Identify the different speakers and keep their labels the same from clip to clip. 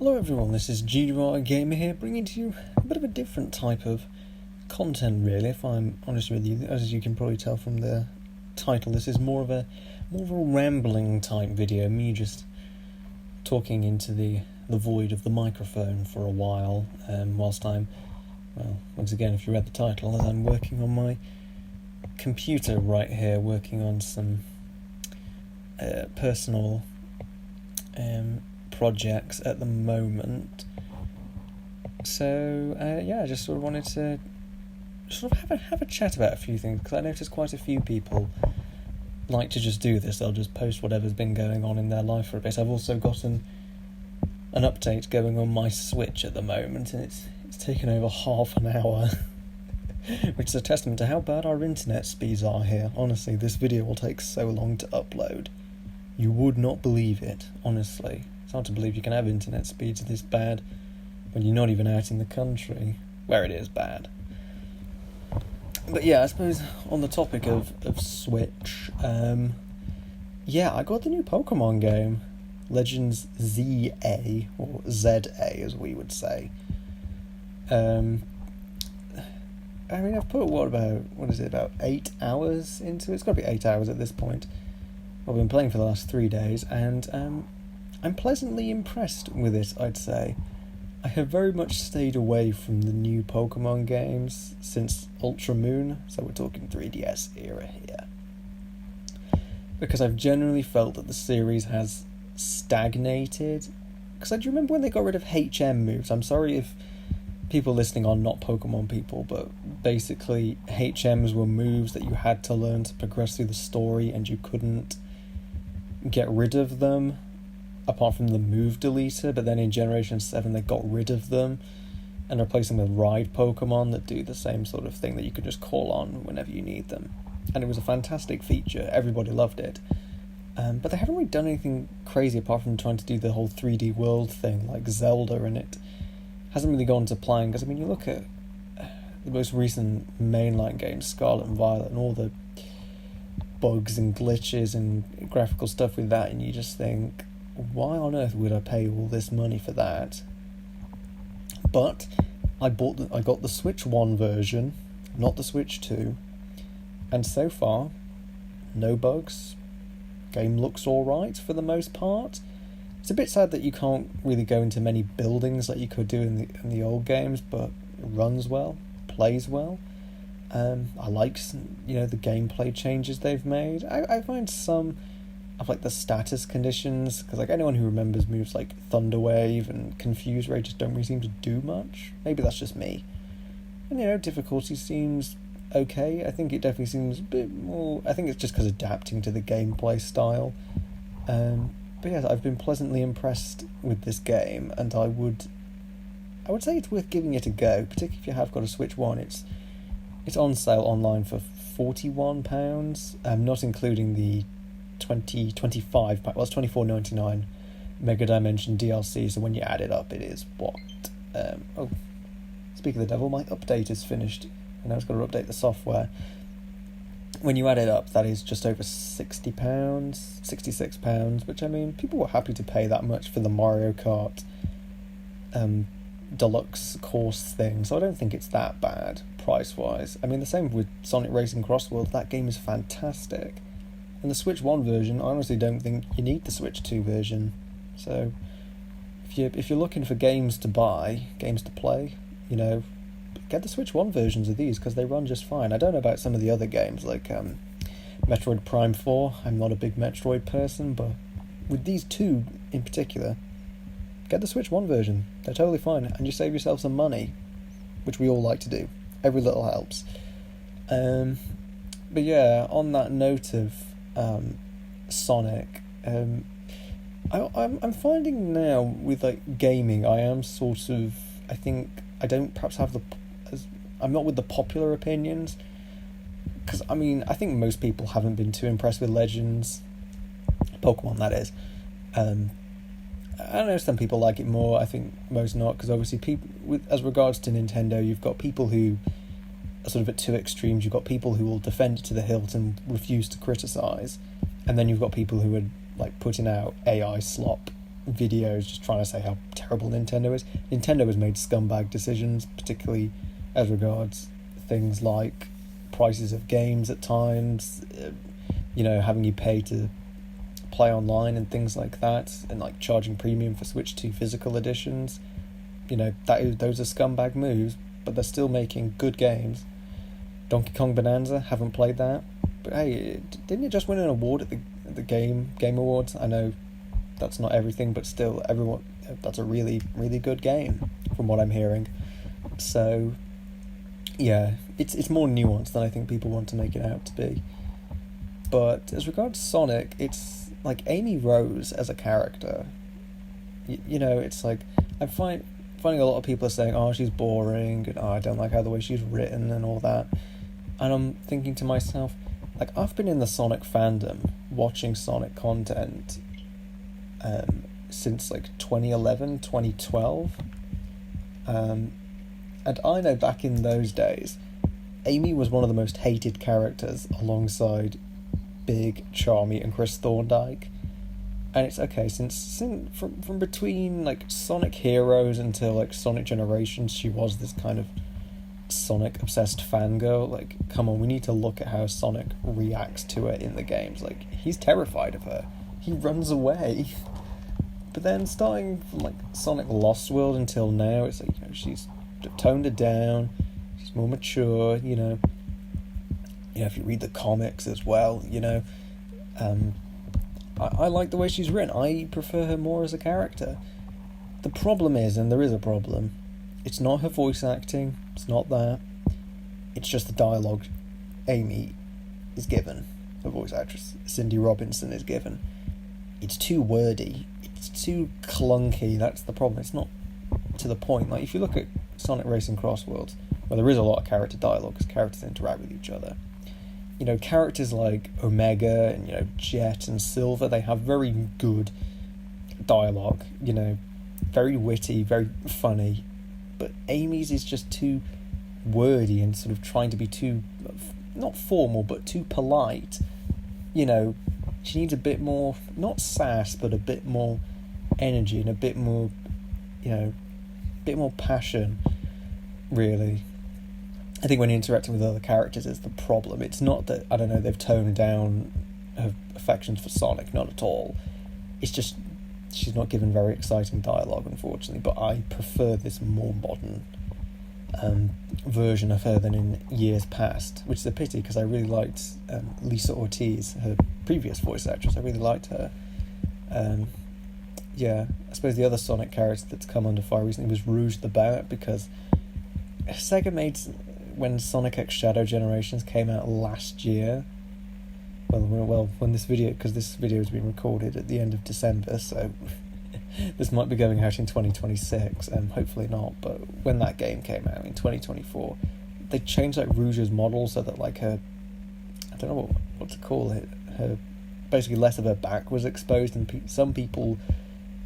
Speaker 1: Hello everyone, this is Junior Gamer here, bringing to you a bit of a different type of content really, if I'm honest with you. As you can probably tell from the title, this is more of a rambling type video, me just talking into the void of the microphone for a while, whilst I'm, well, once again, if you read the title, I'm working on my computer right here, working on some personal projects at the moment. So I just sort of wanted to sort of have a chat about a few things, because I noticed quite a few people like to just do this. They'll just post whatever's been going on in their life for a bit. I've also gotten an update going on my Switch at the moment, and it's taken over half an hour which is a testament to how bad our internet speeds are here. Honestly, this video will take so long to upload. You would not believe it, honestly. It's hard to believe you can have internet speeds this bad when you're not even out in the country, where it is bad. But yeah, I suppose on the topic of Switch, I got the new Pokemon game, Legends ZA, or ZA as we would say. I've put about 8 hours into it? It's got to be 8 hours at this point. I've been playing for the last 3 days, and I'm pleasantly impressed with it, I'd say. I have very much stayed away from the new Pokemon games since Ultra Moon, so we're talking 3DS era here, because I've generally felt that the series has stagnated. Because I do remember when they got rid of HM moves. I'm sorry if people listening are not Pokemon people, but basically HMs were moves that you had to learn to progress through the story, and you couldn't get rid of them apart from the move deleter. But then in Generation 7 they got rid of them and replaced them with ride Pokemon that do the same sort of thing, that you could just call on whenever you need them, and it was a fantastic feature. Everybody loved it, but they haven't really done anything crazy apart from trying to do the whole 3D world thing like Zelda, and it hasn't really gone to plan. Because you look at the most recent mainline games, Scarlet and Violet, and all the bugs and glitches and graphical stuff with that, and you just think, why on earth would I pay all this money for that? But I got the Switch 1 version, not the Switch 2, and so far, no bugs. Game looks alright for the most part. It's a bit sad that you can't really go into many buildings like you could do in the old games, but it runs well, plays well. I like the gameplay changes they've made. I find some of the status conditions, because anyone who remembers moves like Thunder Wave and Confuse Ray just don't really seem to do much. Maybe that's just me. And difficulty seems okay. I think it definitely seems a bit more. I think it's just because adapting to the gameplay style. But yeah, I've been pleasantly impressed with this game, and I would say it's worth giving it a go, particularly if you have got a Switch 1. It's on sale online for £41, not including the 25 pack. Well, it's $24.99 Mega Dimension DLC, so when you add it up, it is what? Speak of the devil, my update is finished, and I was going to update the software. When you add it up, that is just over £60, £66, which, people were happy to pay that much for the Mario Kart deluxe course thing, so I don't think it's that bad price-wise. The same with Sonic Racing Crossworld. That game is fantastic. And the Switch 1 version, I honestly don't think you need the Switch 2 version. So if you're looking for games to buy, games to play, get the Switch 1 versions of these, because they run just fine. I don't know about some of the other games, like Metroid Prime 4. I'm not a big Metroid person, but with these two in particular, get the Switch 1 version. They're totally fine, and you save yourself some money, which we all like to do. Every little helps. But yeah, on that note of Sonic, I'm finding now with gaming, I am sort of, I think I don't perhaps have I'm not with the popular opinions, because I think most people haven't been too impressed with Legends Pokemon, that is. I know some people like it more. I think most not, because obviously as regards to Nintendo, you've got people who are sort of at two extremes. You've got people who will defend it to the hilt and refuse to criticise, and then you've got people who are putting out AI slop videos just trying to say how terrible Nintendo is. Nintendo has made scumbag decisions, particularly as regards things like prices of games at times, having you pay to play online and things like that, and like charging premium for Switch 2 physical editions. Those are scumbag moves, but they're still making good games. Donkey Kong Bonanza, haven't played that, but hey, didn't it just win an award at the Game Awards? I know that's not everything, but still, that's a really, really good game from what I'm hearing. So yeah, it's more nuanced than I think people want to make it out to be. But as regards Sonic, it's like Amy Rose as a character. It's like I'm finding a lot of people are saying, "Oh, she's boring," and "Oh, I don't like how the way she's written," and all that. And I'm thinking to myself, like, I've been in the Sonic fandom, watching Sonic content, since like 2011, 2012. And I know back in those days, Amy was one of the most hated characters alongside Big, Charmy, and Chris Thorndike. And it's okay, since from between like Sonic Heroes until like Sonic Generations, she was this kind of Sonic obsessed fangirl. Like, come on, we need to look at how Sonic reacts to her in the games. Like, he's terrified of her. He runs away. But then starting from like Sonic Lost World until now, it's like, she's toned it down, she's more mature, if you read the comics as well, I like the way she's written. I prefer her more as a character. The problem is, and there is a problem, it's not her voice acting, it's not that, it's just the dialogue Amy is given, the voice actress Cindy Robinson is given. It's too wordy, it's too clunky, that's the problem. It's not to the point. Like, if you look at Sonic Racing Cross Worlds, where there is a lot of character dialogue because characters interact with each other, characters like Omega and Jet and Silver, they have very good dialogue, very witty, very funny, but Amy's is just too wordy and sort of trying to be too, not formal, but too polite. She needs a bit more, not sass, but a bit more energy and a bit more, bit more passion, really. I think when you're interacting with other characters is the problem. It's not that, I don't know, they've toned down her affections for Sonic, not at all. It's just she's not given very exciting dialogue, unfortunately, but I prefer this more modern version of her than in years past, which is a pity because I really liked Lisa Ortiz, her previous voice actress. I really liked her. I suppose the other Sonic character that's come under fire recently was Rouge the Bat, because Sega made, when Sonic X Shadow Generations came out last year, well, when this video has been recorded at the end of December, so this might be going out in 2026, hopefully not, but when that game came out in 2024, they changed like Rouge's model so that like her, I don't know what to call it, her, basically less of her back was exposed, and some people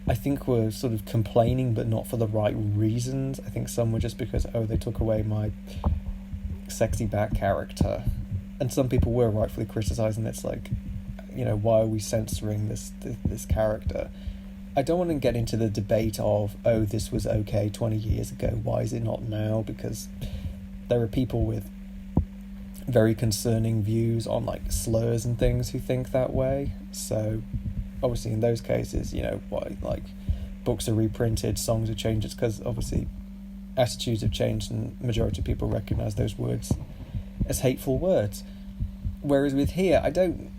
Speaker 1: I think were sort of complaining, but not for the right reasons. I think some were just because, they took away my sexy back character, and some people were rightfully criticising. It's like, why are we censoring this character? I don't want to get into the debate of, this was okay 20 years ago, why is it not now? Because there are people with very concerning views on like slurs and things who think that way. So obviously in those cases, why, like, books are reprinted, songs are changed, it's because obviously attitudes have changed and majority of people recognise those words as hateful words. Whereas with here, I don't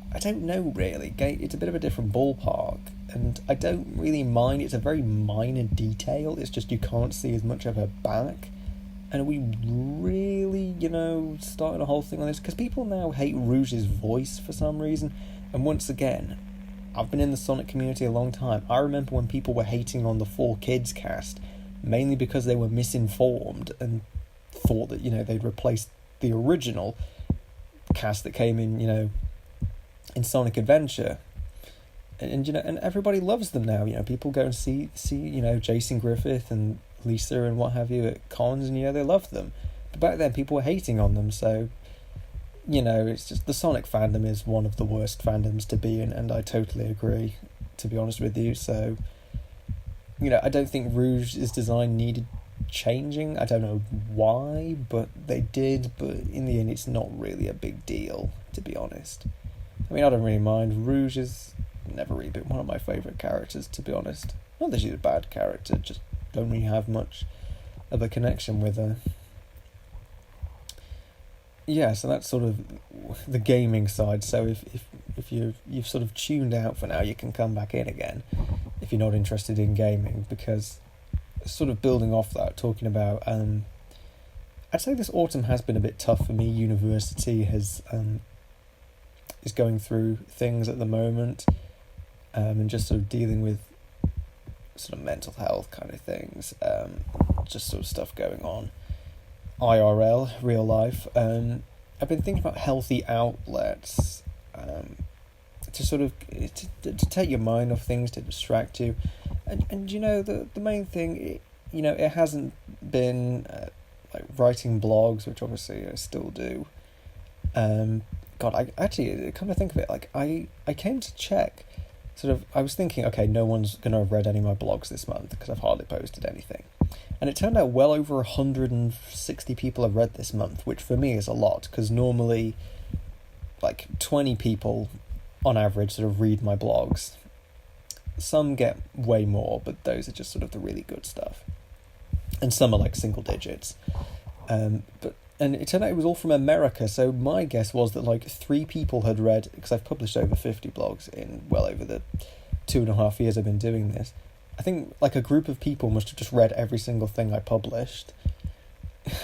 Speaker 1: know really. It's a bit of a different ballpark, and I don't really mind. It's a very minor detail. It's just you can't see as much of her back. And are we really, starting a whole thing on this? Because people now hate Rouge's voice for some reason. And once again, I've been in the Sonic community a long time. I remember when people were hating on the 4Kids cast, mainly because they were misinformed and thought that, they'd replaced the original cast that came in, in Sonic Adventure. And everybody loves them now. People go and see Jason Griffith and Lisa and what have you at cons, and they love them. But back then people were hating on them, so it's just the Sonic fandom is one of the worst fandoms to be in, and I totally agree, to be honest with you. So I don't think Rouge's design needed changing. I don't know why, but they did. But in the end, it's not really a big deal, to be honest. I mean, I don't really mind. Rouge has never really been one of my favourite characters, to be honest. Not that she's a bad character, just don't really have much of a connection with her. Yeah, so that's sort of the gaming side. So if you've sort of tuned out for now, you can come back in again if you're not interested in gaming, because sort of building off that, talking about I'd say this autumn has been a bit tough for me. University is going through things at the moment, and just sort of dealing with sort of mental health kind of things, just sort of stuff going on. IRL, real life. I've been thinking about healthy outlets to sort of to take your mind off things, to distract you, and the main thing, it hasn't been like writing blogs, which obviously I still do. God, I actually, come to think of it, like I came to check. Sort of, I was thinking, okay, no one's going to have read any of my blogs this month because I've hardly posted anything. And it turned out well over 160 people have read this month, which for me is a lot, because normally, like, 20 people on average sort of read my blogs. Some get way more, but those are just sort of the really good stuff. And some are like single digits. And it turned out it was all from America, so my guess was that like 3 people had read, because I've published over 50 blogs in well over the 2.5 years I've been doing this. I think like a group of people must have just read every single thing I published,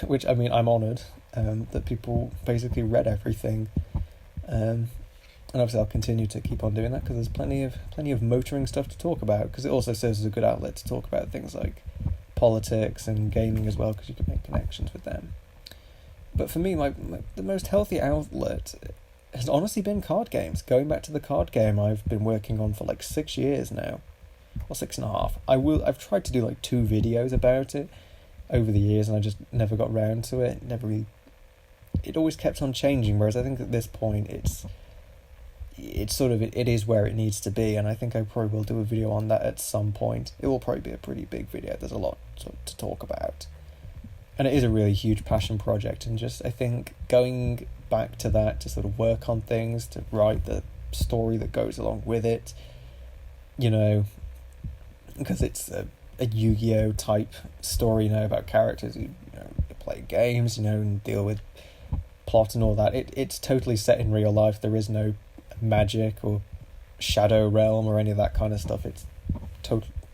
Speaker 1: which, I mean, I'm honoured that people basically read everything. And obviously I'll continue to keep on doing that, because there's plenty of motoring stuff to talk about, because it also serves as a good outlet to talk about things like politics and gaming as well, because you can make connections with them. But for me, the most healthy outlet has honestly been card games. Going back to the card game I've been working on for like 6 years now, or 6.5. I've tried to do like 2 videos about it over the years, and I just never got round to it. It always kept on changing. Whereas I think at this point, it's sort of it is where it needs to be, and I think I probably will do a video on that at some point. It will probably be a pretty big video. There's a lot to talk about. And it is a really huge passion project, and just, I think, going back to that, to sort of work on things, to write the story that goes along with it, because it's a Yu-Gi-Oh type story, about characters who play games, and deal with plot and all that. It's totally set in real life. There is no magic or shadow realm or any of that kind of stuff. It's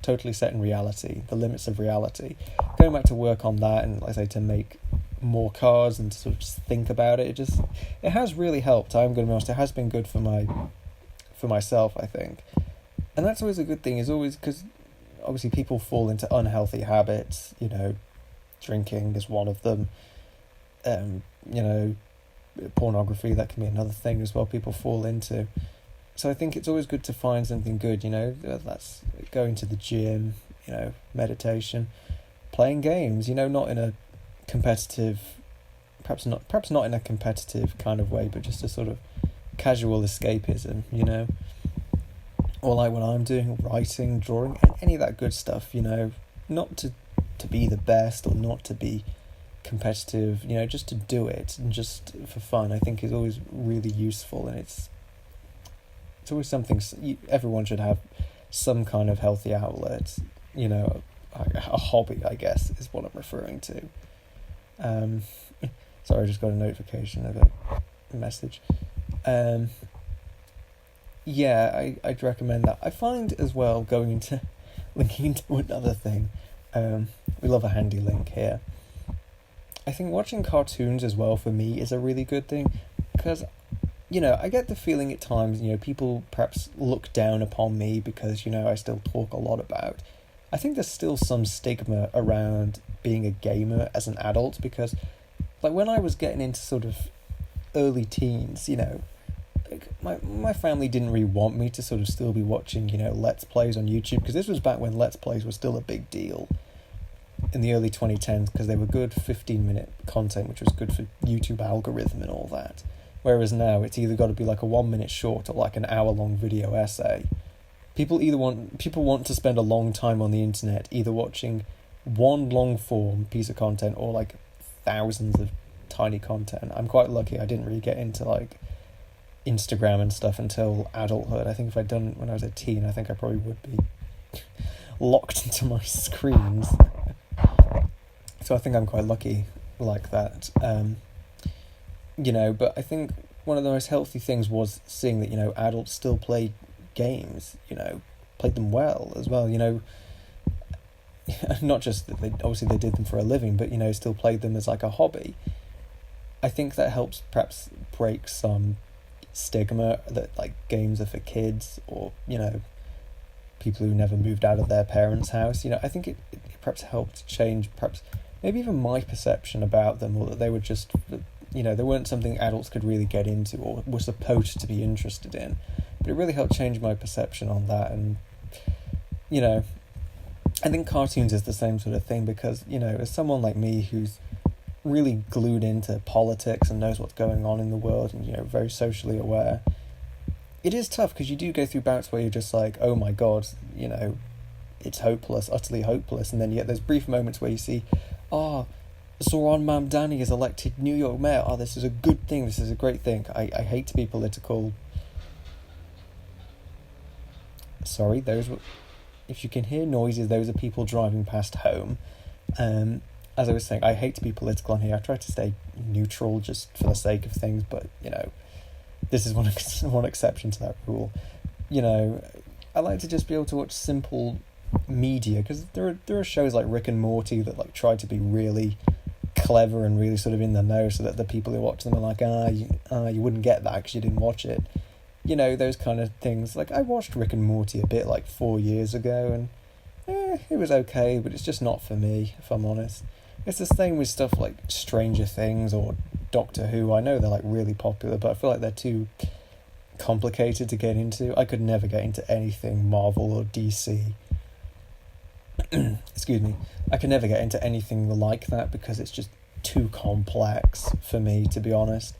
Speaker 1: totally set in reality, the limits of reality. Going back to work on that, and like I say, to make more cards and to sort of just think about it, it has really helped. I'm going to be honest, it has been good for myself, I think. And that's always a good thing, is always, because obviously people fall into unhealthy habits, drinking is one of them, pornography, that can be another thing as well people fall into. So I think it's always good to find something good, that's going to the gym, meditation, playing games, not in a competitive, perhaps not in a competitive kind of way, but just a sort of casual escapism, or like when I'm doing writing, drawing, any of that good stuff, not to be the best or not to be competitive, just to do it and just for fun, I think is always really useful. And it's always something everyone should have, some kind of healthy outlet, a hobby, I guess, is what I'm referring to. Sorry, I just got a notification of a message. Yeah, I'd recommend that. I find as well, linking into another thing, we love a handy link here. I think watching cartoons as well, for me, is a really good thing, because I get the feeling at times, people perhaps look down upon me because, I still talk a lot about. I think there's still some stigma around being a gamer as an adult, because, like, when I was getting into sort of early teens, my family didn't really want me to sort of still be watching, Let's Plays on YouTube, because this was back when Let's Plays were still a big deal in the early 2010s, because they were good 15-minute content, which was good for YouTube algorithm and all that. Whereas now it's either got to be like a 1-minute short or like an hour-long video essay. People want to spend a long time on the internet, either watching one long form piece of content or like thousands of tiny content. I'm quite lucky. I didn't really get into like Instagram and stuff until adulthood. I think if I'd done it when I was a teen, I think I probably would be locked into my screens. So I think I'm quite lucky like that. But I think one of the most healthy things was seeing that, adults still play games, played them well as well, not just that they did them for a living, but, still played them as like a hobby. I think that helps perhaps break some stigma that like games are for kids or, people who never moved out of their parents' house. I think it perhaps helped change perhaps maybe even my perception about them, or that they were just, they weren't something adults could really get into or were supposed to be interested in. But it really helped change my perception on that. And, I think cartoons is the same sort of thing because, as someone like me who's really glued into politics and knows what's going on in the world and, very socially aware, it is tough because you do go through bouts where you're just like, oh my God, it's hopeless, utterly hopeless. And then you get those brief moments where you see, Zoran Mamdani is elected New York mayor. Oh, this is a good thing. This is a great thing. I hate to be political. Sorry, if you can hear noises, those are people driving past home. As I was saying, I hate to be political on here. I try to stay neutral just for the sake of things, but, this is one exception to that rule. I like to just be able to watch simple media, because there are shows like Rick and Morty that like try to be really clever and really sort of in the know, so that the people who watch them are like, you wouldn't get that because you didn't watch it. Those kind of things. Like, I watched Rick and Morty a bit like 4 years ago, and it was okay, but it's just not for me, if I'm honest. It's the same with stuff like Stranger Things or Doctor Who. I know they're like really popular, but I feel like they're too complicated to get into. I could never get into anything Marvel or DC. Excuse me. I could never get into anything like that because it's just too complex for me, to be honest.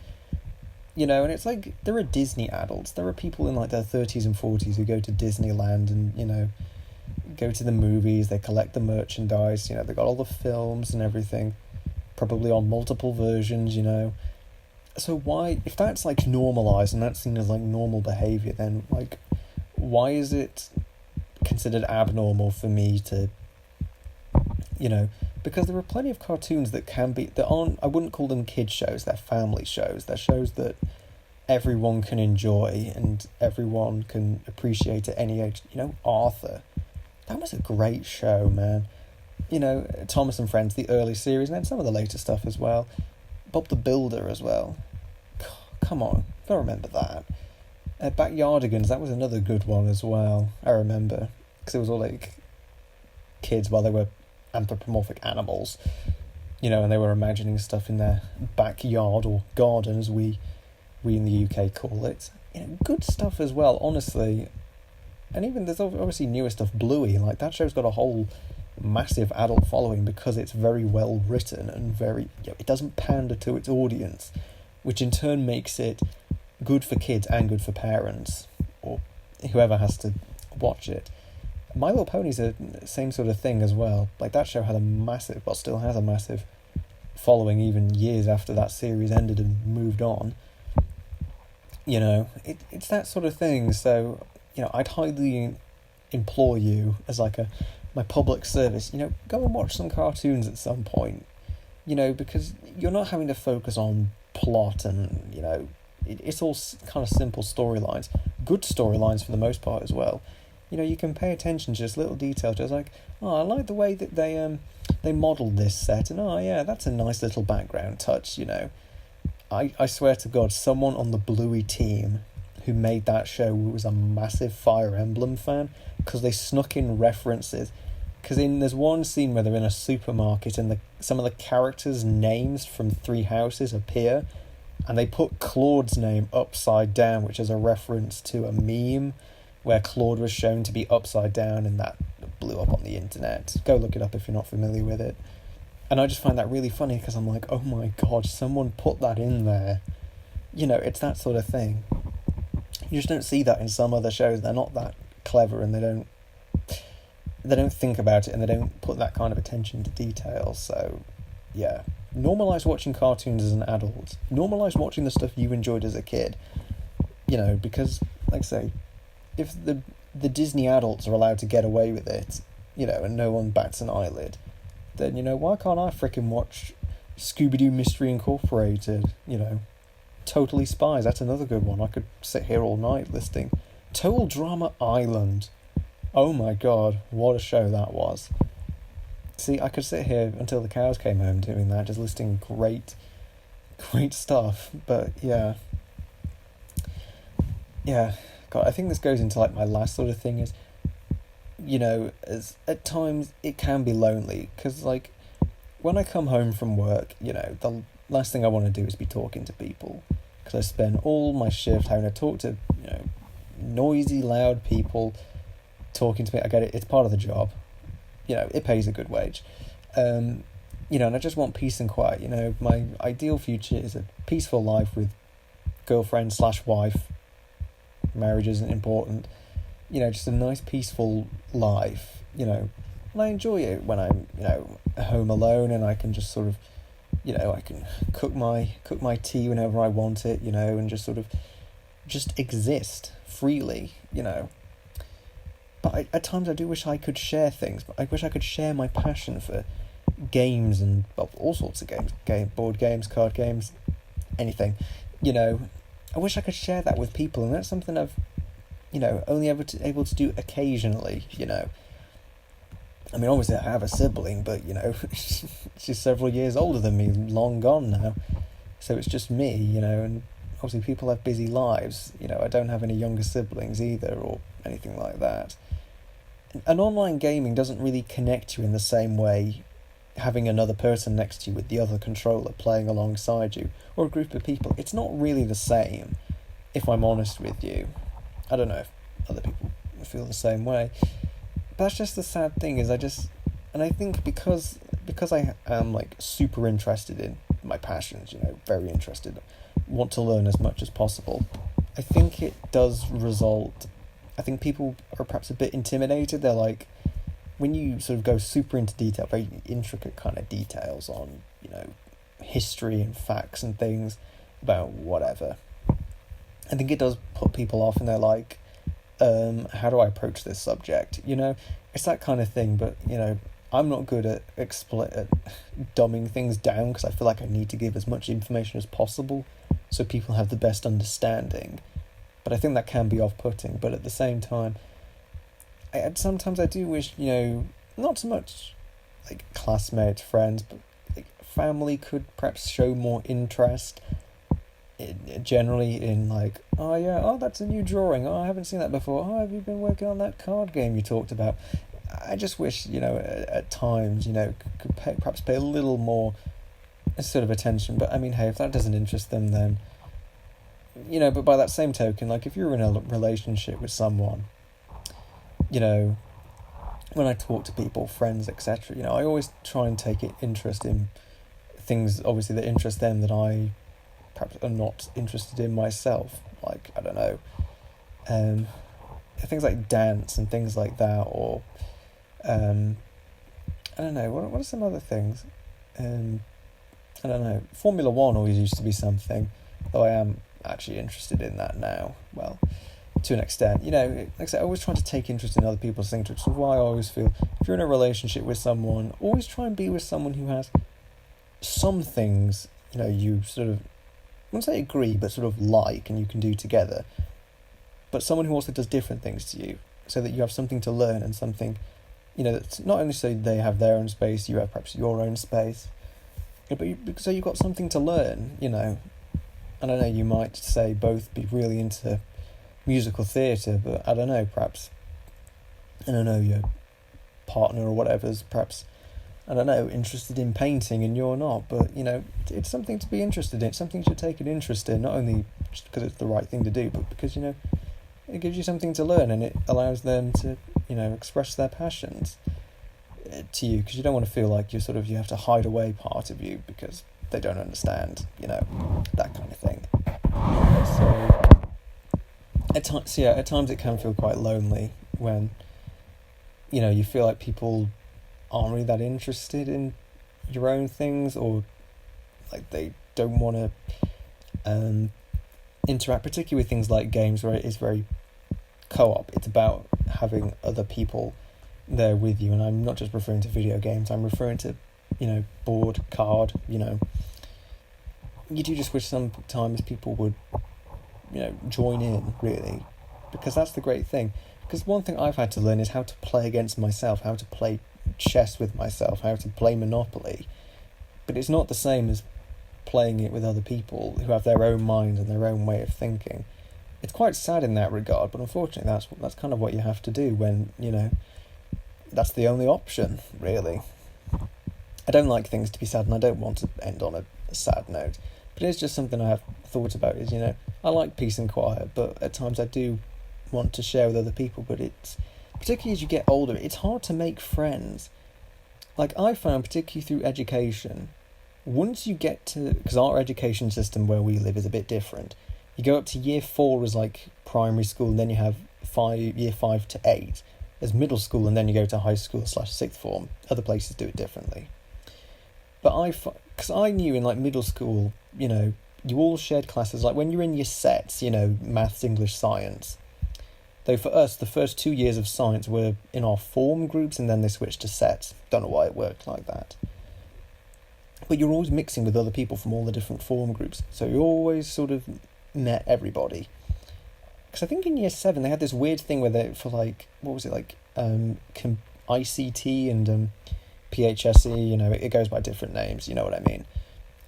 Speaker 1: And it's like, there are Disney adults. There are people in like their 30s and 40s who go to Disneyland and, go to the movies, they collect the merchandise, they've got all the films and everything, probably on multiple versions, So why, if that's like normalised and that's seen as like normal behaviour, then like, why is it considered abnormal for me to, because there are plenty of cartoons that aren't, I wouldn't call them kid shows, they're family shows, they're shows that everyone can enjoy and everyone can appreciate at any age. Arthur, that was a great show, man. Thomas and Friends, the early series, and then some of the later stuff as well. Bob the Builder as well. Come on, gotta remember that. Backyardigans, that was another good one as well, I remember. Because it was all like kids while they were anthropomorphic animals, and they were imagining stuff in their backyard or garden, as we in the UK call it. Good stuff as well, honestly. And even there's obviously newer stuff, Bluey, like that show's got a whole massive adult following because it's very well written and very, it doesn't pander to its audience, which in turn makes it good for kids and good for parents or whoever has to watch it. My Little Pony's the same sort of thing as well. Like, that show had still has a massive following even years after that series ended and moved on. It's that sort of thing. So, I'd highly implore you as like my public service, go and watch some cartoons at some point, because you're not having to focus on plot and, it's all kind of simple storylines, good storylines for the most part as well. You can pay attention to just little details, just like, I like the way that they modelled this set, and yeah, that's a nice little background touch, I swear to God, someone on the Bluey team who made that show was a massive Fire Emblem fan, because they snuck in references. Because there's one scene where they're in a supermarket and some of the characters' names from Three Houses appear, and they put Claude's name upside down, which is a reference to a meme where Claude was shown to be upside down, and that blew up on the internet. Go look it up if you're not familiar with it. And I just find that really funny because I'm like, oh my God, someone put that in there. It's that sort of thing. You just don't see that in some other shows. They're not that clever, and they don't think about it, and they don't put that kind of attention to detail. So yeah, normalise watching cartoons as an adult. Normalise watching the stuff you enjoyed as a kid. Because, like I say, if the Disney adults are allowed to get away with it, and no one bats an eyelid, then, why can't I frickin' watch Scooby-Doo Mystery Incorporated, Totally Spies, that's another good one. I could sit here all night listing. Total Drama Island. Oh my god, what a show that was. See, I could sit here until the cows came home doing that, just listing great stuff. But yeah, God, I think this goes into like my last sort of thing is, as at times it can be lonely, because like when I come home from work, the last thing I want to do is be talking to people, because I spend all my shift having to talk to noisy, loud people talking to me. I get it, it's part of the job, it pays a good wage, and I just want peace and quiet. My ideal future is a peaceful life with girlfriend/wife. Marriage isn't important, just a nice peaceful life, and I enjoy it when I'm home alone, and I can just sort of I can cook my tea whenever I want it, and just sort of just exist freely, but at times I do wish I could share things. I wish I could share my passion for games and all sorts of games, board games, card games, anything, I wish I could share that with people, and that's something I've, only ever able to do occasionally, I mean, obviously I have a sibling, but, she's several years older than me, long gone now, so it's just me, and obviously people have busy lives, I don't have any younger siblings either, or anything like that. And online gaming doesn't really connect you in the same way having another person next to you with the other controller playing alongside you, or a group of people. It's not really the same, if I'm honest with you. I don't know if other people feel the same way, but that's just the sad thing, is I think because I am like super interested in my passions, very interested, want to learn as much as possible, I think it does result, I think people are perhaps a bit intimidated. They're like, when you sort of go super into detail, very intricate kind of details on, history and facts and things about whatever, I think it does put people off, and they're like, how do I approach this subject? It's that kind of thing, but, I'm not good at dumbing things down, because I feel like I need to give as much information as possible so people have the best understanding. But I think that can be off-putting, but at the same time, sometimes I do wish, not so much like classmates, friends, but like family could perhaps show more interest generally in like, that's a new drawing, I haven't seen that before, have you been working on that card game you talked about? I just wish, at times, could perhaps pay a little more sort of attention, but I mean, hey, if that doesn't interest them, then, but by that same token, like if you're in a relationship with someone, when I talk to people, friends, etc., I always try and take interest in things, obviously, that interest them that I perhaps am not interested in myself. Like, I don't know, things like dance and things like that, or, I don't know, what are some other things? I don't know, Formula 1 always used to be something, though I am actually interested in that now, well, to an extent, like I said, I always try to take interest in other people's things, which is why I always feel, if you're in a relationship with someone, always try and be with someone who has some things, you sort of, I wouldn't say agree, but sort of like, and you can do together, but someone who also does different things to you, so that you have something to learn, and something, that's not only so they have their own space, you have perhaps your own space, but so you've got something to learn, I don't know, you might say both be really into musical theatre, but I don't know, perhaps, your partner or whatever's perhaps, I don't know, interested in painting and you're not, but, it's something to be interested in, something to take an interest in, not only just because it's the right thing to do, but because, it gives you something to learn, and it allows them to, express their passions to you, because you don't want to feel like you have to hide away part of you because they don't understand, that kind of thing. So at times it can feel quite lonely, when, you feel like people aren't really that interested in your own things, or like they don't want to interact, particularly with things like games where it is very co-op. It's about having other people there with you, and I'm not just referring to video games, I'm referring to, board, card, you do just wish sometimes people would, join in, really, because that's the great thing. Because one thing I've had to learn is how to play against myself, how to play chess with myself, how to play Monopoly, but it's not the same as playing it with other people who have their own minds and their own way of thinking. It's quite sad in that regard, but unfortunately that's kind of what you have to do when, that's the only option, really. I don't like things to be sad, and I don't want to end on a sad note, but it's just something I have thought about, is, I like peace and quiet, but at times I do want to share with other people, but it's, particularly as you get older, it's hard to make friends. Like, I found, particularly through education, once you get to, because our education system where we live is a bit different, you go up to year 4 as like primary school, and then you have year 5 to 8 as middle school, and then you go to high school / sixth form. Other places do it differently. But because I knew in like middle school, you all shared classes, like when you're in your sets, maths, English, science. Though for us, the first 2 years of science were in our form groups, and then they switched to sets. Don't know why it worked like that. But you're always mixing with other people from all the different form groups, so you always sort of met everybody. Because I think in year 7 they had this weird thing where they, for like, what was it, like ICT and PHSE, it goes by different names, you know what I mean?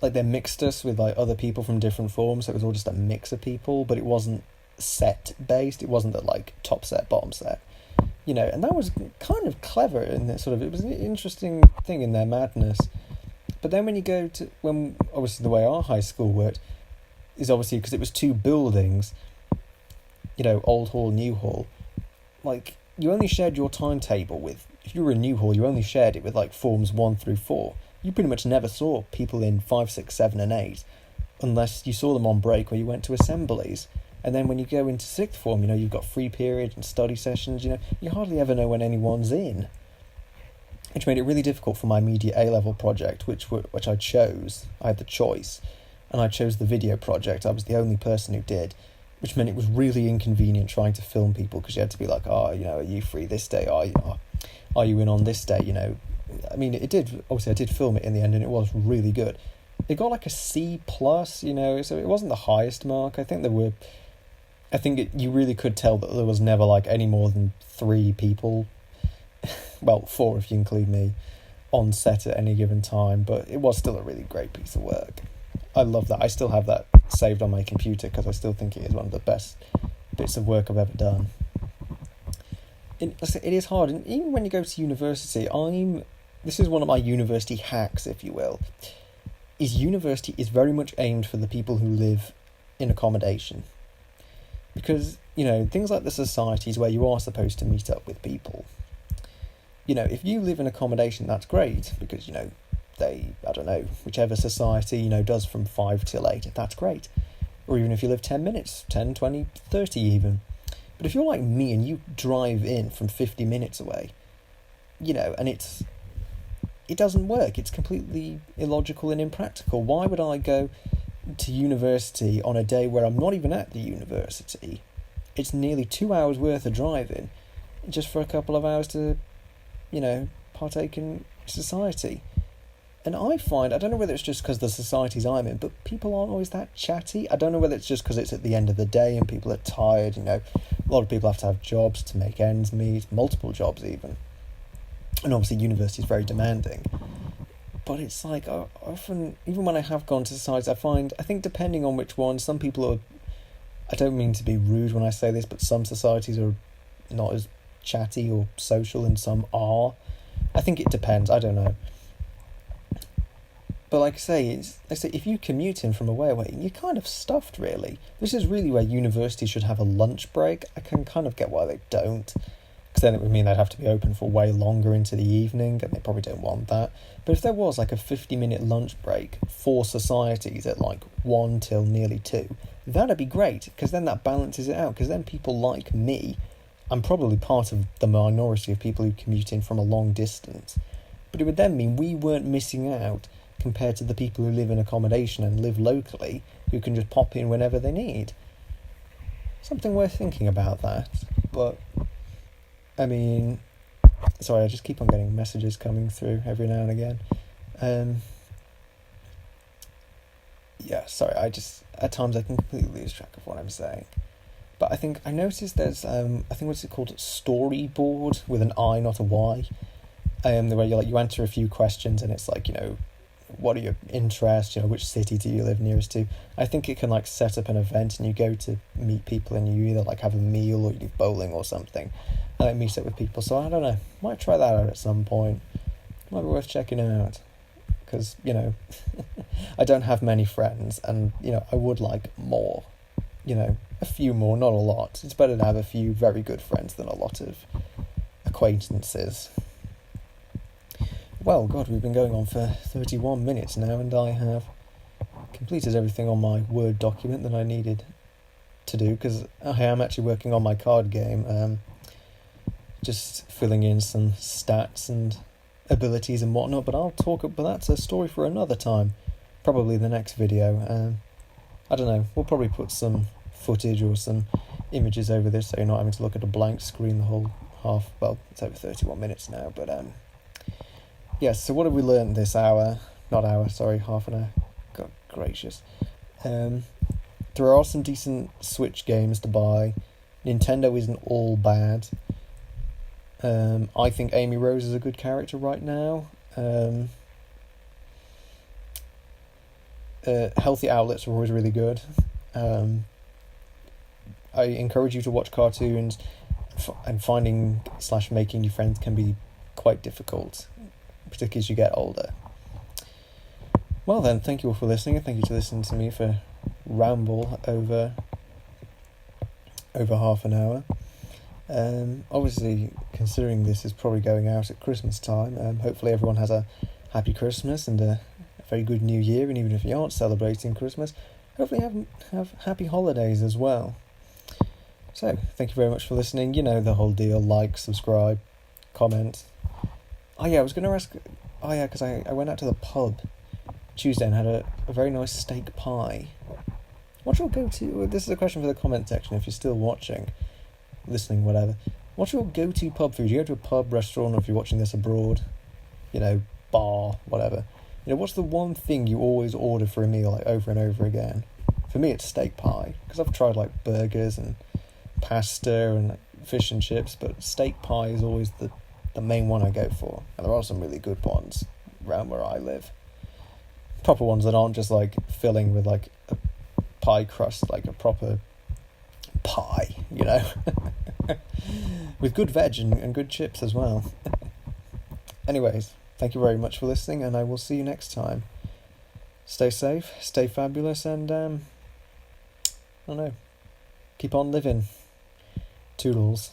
Speaker 1: Like they mixed us with like other people from different forms, so it was all just a mix of people, but it wasn't set based. It wasn't the like top set, bottom set, and that was kind of clever in that sort of, it was an interesting thing in their madness. But then when you go to, when obviously the way our high school worked is obviously because it was 2 buildings, old hall, new hall, like you only shared your timetable with, if you were in new hall, you only shared it with like forms 1 through 4. You pretty much never saw people in 5, 6, 7 and 8 unless you saw them on break or you went to assemblies. And then when you go into sixth form, you've got free period and study sessions, you hardly ever know when anyone's in. Which made it really difficult for my media A-level project, which I chose. I had the choice, and I chose the video project. I was the only person who did, which meant it was really inconvenient trying to film people, because you had to be like, are you free this day? Are you in on this day? I mean, obviously I did film it in the end, and it was really good. It got like a C+, so it wasn't the highest mark. I think you really could tell that there was never like any more than 3 people, well, 4 if you include me, on set at any given time, but it was still a really great piece of work. I love that. I still have that saved on my computer because I still think it is one of the best bits of work I've ever done. It is hard, and even when you go to university, this is one of my university hacks, if you will, is university is very much aimed for the people who live in accommodation. Because, things like the societies where you are supposed to meet up with people, if you live in accommodation, that's great, because, whichever society, does from 5 till 8, that's great. Or even if you live 10 minutes, 10, 20, 30 even. But if you're like me and you drive in from 50 minutes away, and it doesn't work, it's completely illogical and impractical. Why would I go to university on a day where I'm not even at the university? It's nearly 2 hours worth of driving, just for a couple of hours to, partake in society. And I don't know whether it's just because the societies I'm in, but people aren't always that chatty. I don't know whether it's just because it's at the end of the day and people are tired, a lot of people have to have jobs to make ends meet, multiple jobs even. And obviously university is very demanding. But it's like, often, even when I have gone to societies, I think depending on which one, some people are, I don't mean to be rude when I say this, but some societies are not as chatty or social and some are. I think it depends, I don't know. But like I say, if you commute in from away, you're kind of stuffed, really. This is really where universities should have a lunch break. I can kind of get why they don't, because then it would mean they'd have to be open for way longer into the evening, and they probably don't want that. But if there was like a 50-minute lunch break for societies at like 1 till nearly 2, that'd be great, because then that balances it out, because then people like me I'm probably part of the minority of people who commute in from a long distance, but it would then mean we weren't missing out compared to the people who live in accommodation and live locally, who can just pop in whenever they need. Something worth thinking about that. But, I mean, sorry, I just keep on getting messages coming through every now and again. Yeah, sorry, at times I can completely lose track of what I'm saying. But I noticed there's, what's it called, storyboard with an I, not a Y. The way you answer a few questions and it's like, what are your interests, which city do you live nearest to. I think it can set up an event and you go to meet people and you either have a meal or you do bowling or something and meet up with people. So I don't know, might try that out at some point. Might be worth checking out because, I don't have many friends and, I would like more, a few more, not a lot. It's better to have a few very good friends than a lot of acquaintances. Well, God, we've been going on for 31 minutes now, and I have completed everything on my Word document that I needed to do, because I am actually working on my card game, just filling in some stats and abilities and whatnot, but that's a story for another time, probably the next video. I don't know, we'll probably put some footage or some images over this, so you're not having to look at a blank screen the whole half, well, it's over 31 minutes now, but yes, so what have we learned this hour? Half an hour. God gracious. There are some decent Switch games to buy. Nintendo isn't all bad. I think Amy Rose is a good character right now. Healthy outlets are always really good. I encourage you to watch cartoons, and finding / making new friends can be quite difficult, particularly as you get older. Well then, thank you all for listening, and thank you for listening to me for ramble over half an hour. Obviously, considering this is probably going out at Christmas time, hopefully everyone has a happy Christmas and a very good New Year, and even if you aren't celebrating Christmas, hopefully have happy holidays as well. So, thank you very much for listening. You know the whole deal: like, subscribe, comment. Oh yeah, I was going to ask... Oh yeah, because I went out to the pub Tuesday and had a very nice steak pie. What's your go-to... This is a question for the comment section if you're still watching, listening, whatever. What's your go-to pub food? You go to a pub, restaurant, or if you're watching this abroad, bar, whatever. What's the one thing you always order for a meal, over and over again? For me, it's steak pie, because I've tried, burgers and pasta and fish and chips, but steak pie is always the main one I go for, and there are some really good ones around where I live. Proper ones that aren't just filling with a pie crust, a proper pie, with good veg and good chips as well. Anyways, thank you very much for listening, and I will see you next time. Stay safe, stay fabulous, and I don't know, keep on living. Toodles.